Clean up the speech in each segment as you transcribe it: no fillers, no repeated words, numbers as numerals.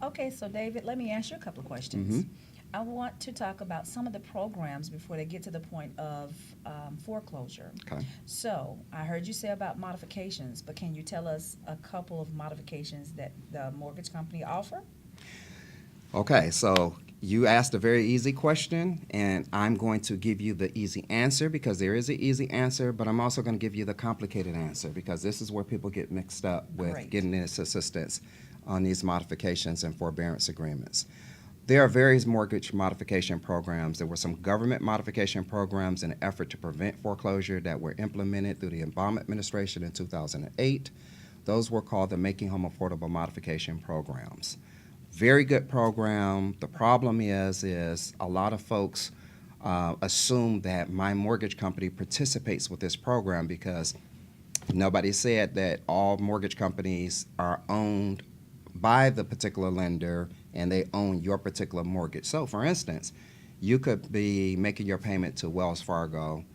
Okay, so David, let me ask you a couple of questions. I want to talk about some of the programs before they get to the point of foreclosure. Okay. So I heard you say about modifications, but can you tell us a couple of modifications that the mortgage company offer? Okay, so you asked a very easy question, and I'm going to give you the easy answer because there is an easy answer, but I'm also going to give you the complicated answer because this is where people get mixed up with Great. getting this assistance on these modifications and forbearance agreements. There are various mortgage modification programs. There were some government modification programs in an effort to prevent foreclosure that were implemented through the Obama administration in 2008. Those were called the Making Home Affordable Modification Programs. Very good program. The problem is a lot of folks assume that my mortgage company participates with this program because nobody said that all mortgage companies are owned by the particular lender and they own your particular mortgage. So, for instance, you could be making your payment to Wells Fargo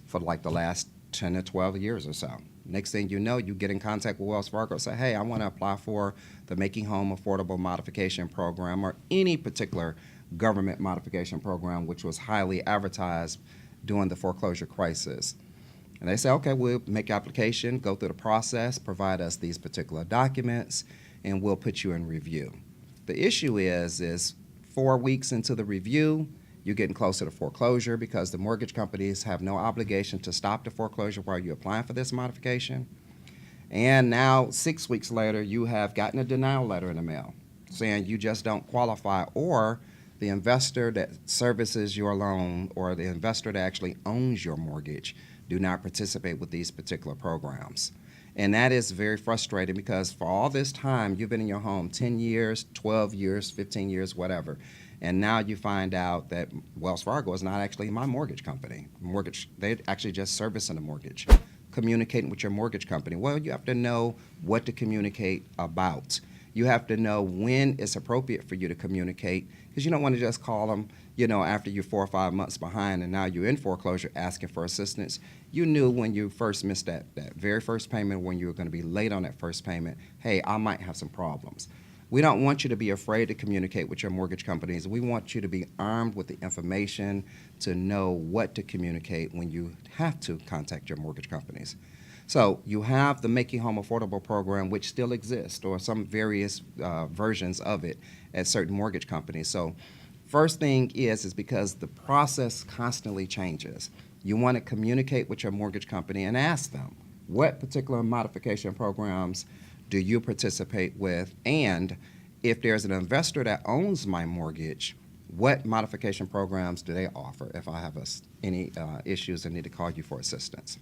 for like the last 10 or 12 years or so. Next thing you know, you get in contact with Wells Fargo and say, hey, I want to apply for the Making Home Affordable Modification Program or any particular government modification program which was highly advertised during the foreclosure crisis. And they say, okay, we'll make your application, go through the process, provide us these particular documents, and we'll put you in review. The issue is 4 weeks into the review, you're getting closer to foreclosure because the mortgage companies have no obligation to stop the foreclosure while you're applying for this modification. And now, 6 weeks later, you have gotten a denial letter in the mail saying you just don't qualify, or the investor that services your loan or the investor that actually owns your mortgage do not participate with these particular programs. And that is very frustrating because for all this time, you've been in your home 10 years, 12 years, 15 years, whatever. And now you find out that Wells Fargo is not actually my mortgage company. They're actually just servicing the mortgage, communicating with your mortgage company. Well, you have to know what to communicate about. You have to know when it's appropriate for you to communicate because you don't want to just call them, after you're 4 or 5 months behind and now you're in foreclosure asking for assistance. You knew when you first missed that very first payment, when you were going to be late on that first payment, hey, I might have some problems. We don't want you to be afraid to communicate with your mortgage companies. We want you to be armed with the information to know what to communicate when you have to contact your mortgage companies. So you have the Making Home Affordable program, which still exists, or some various versions of it at certain mortgage companies. So first thing is because the process constantly changes. You want to communicate with your mortgage company and ask them, what particular modification programs do you participate with? And if there's an investor that owns my mortgage, what modification programs do they offer if I have any issues and need to call you for assistance?